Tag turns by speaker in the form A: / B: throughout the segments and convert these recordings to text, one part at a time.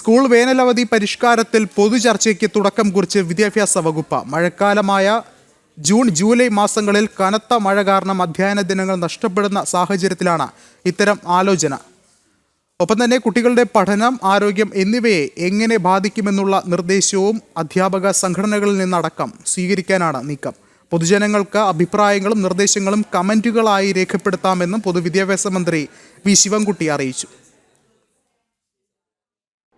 A: School വേനലവധി പരിഷ്കാരത്തിൽ പൊതുചർച്ചയ്ക്ക് തുടക്കം കുറിച്ച് വിദ്യാഭ്യാസ വകുപ്പ്. മഴക്കാലമായ ജൂൺ ജൂലൈ മാസങ്ങളിൽ കനത്ത മഴ കാരണം അധ്യയന ദിനങ്ങൾ നഷ്ടപ്പെടുന്ന സാഹചര്യത്തിലാണ് ഇത്തരം ആലോചന. ഒപ്പം തന്നെ കുട്ടികളുടെ പഠനം, ആരോഗ്യം എന്നിവയെ എങ്ങനെ ബാധിക്കുമെന്നുള്ള നിർദ്ദേശവും അധ്യാപക സംഘടനകളിൽ നിന്നടക്കം സ്വീകരിക്കാനാണ് നീക്കം. പൊതുജനങ്ങൾക്ക് അഭിപ്രായങ്ങളും നിർദ്ദേശങ്ങളും കമന്റുകളായി രേഖപ്പെടുത്താമെന്നും പൊതുവിദ്യാഭ്യാസ മന്ത്രി വി ശിവൻകുട്ടി അറിയിച്ചു.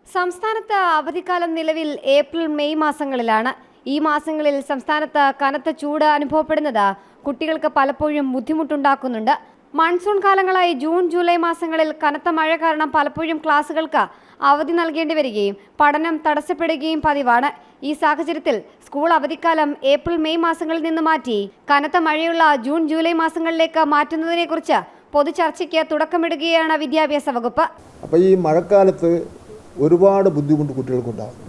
B: സംസ്ഥാനത്ത് അവധിക്കാലം നിലവിൽ ഏപ്രിൽ മെയ് മാസങ്ങളിലാണ്. ഈ മാസങ്ങളിൽ സംസ്ഥാനത്ത് കനത്ത ചൂട് അനുഭവപ്പെടുന്നത് കുട്ടികൾക്ക് പലപ്പോഴും ബുദ്ധിമുട്ടുണ്ടാക്കുന്നുണ്ട്. മൺസൂൺ കാലങ്ങളായി ജൂൺ ജൂലൈ മാസങ്ങളിൽ കനത്ത മഴ കാരണം പലപ്പോഴും ക്ലാസുകൾക്ക് അവധി നൽകേണ്ടി വരികയും പഠനം തടസ്സപ്പെടുകയും പതിവാണ്. ഈ സാഹചര്യത്തിൽ സ്കൂൾ അവധിക്കാലം ഏപ്രിൽ മെയ് മാസങ്ങളിൽ നിന്ന് മാറ്റി കനത്ത മഴയുള്ള ജൂൺ ജൂലൈ മാസങ്ങളിലേക്ക് മാറ്റുന്നതിനെക്കുറിച്ച് പൊതുചർച്ചയ്ക്ക് തുടക്കമിടുകയാണ് വിദ്യാഭ്യാസ വകുപ്പ്.
C: അപ്പോൾ ഈ മഴക്കാലത്ത് ഒരുപാട് ബുദ്ധിമുട്ട് കുട്ടികൾക്കുണ്ടാകുന്നു.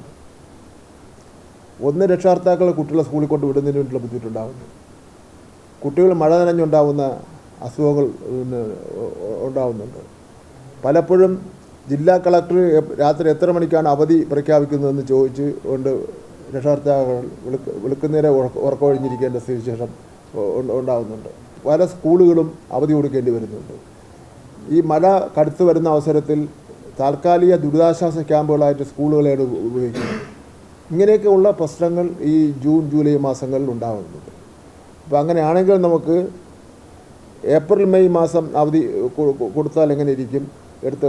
C: ഒന്ന്, രക്ഷകർത്താക്കൾ കുട്ടികളെ സ്കൂളിൽ കൊണ്ട് വിടുന്നതിന് വേണ്ടിയുള്ള ബുദ്ധിമുട്ടുണ്ടാകുന്നു. കുട്ടികൾ മഴ നനഞ്ഞുണ്ടാകുന്ന അസുഖങ്ങൾ ഉണ്ടാകുന്നുണ്ട്. പലപ്പോഴും ജില്ലാ കളക്ടർ രാത്രി എത്ര മണിക്കാണ് അവധി പ്രഖ്യാപിക്കുന്നതെന്ന് ചോദിച്ച് കൊണ്ട് രക്ഷകർത്താക്കൾ വിളിക്കുന്നേരെ ഉറക്കമൊഴിഞ്ഞിരിക്കേണ്ട സ്ഥിതിവിശേഷം ഉണ്ടാകുന്നുണ്ട്. പല സ്കൂളുകളും അവധി കൊടുക്കേണ്ടി വരുന്നുണ്ട്. ഈ മഴ കടുത്തു വരുന്ന അവസരത്തിൽ താൽക്കാലിക ദുരിതാശ്വാസ ക്യാമ്പുകളായിട്ട് സ്കൂളുകളെയാണ് ഉപയോഗിക്കുന്നത്. ഇങ്ങനെയൊക്കെയുള്ള പ്രശ്നങ്ങൾ ഈ ജൂൺ ജൂലൈ മാസങ്ങളിൽ ഉണ്ടാകുന്നുണ്ട്. അപ്പോൾ അങ്ങനെയാണെങ്കിൽ നമുക്ക് ഏപ്രിൽ മെയ് മാസം അവധി കൊടുത്താൽ എങ്ങനെ ഇരിക്കും, എടുത്ത്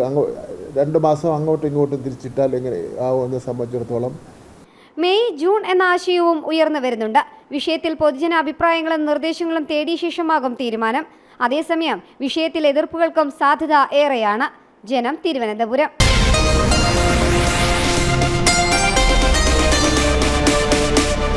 C: 2 മാസം അങ്ങോട്ടും ഇങ്ങോട്ടും തിരിച്ചിട്ടാൽ എങ്ങനെ ആവുമെന്ന് സംബന്ധിച്ചിടത്തോളം
B: മെയ് ജൂൺ എന്ന ആശയവും ഉയർന്നു വരുന്നുണ്ട്. വിഷയത്തിൽ പൊതുജന അഭിപ്രായങ്ങളും നിർദ്ദേശങ്ങളും തേടിയ ശേഷമാകും തീരുമാനം. അതേസമയം വിഷയത്തിൽ എതിർപ്പുകൾക്കും സാധ്യത ഏറെയാണ്. ജനം, തിരുവനന്തപുരം.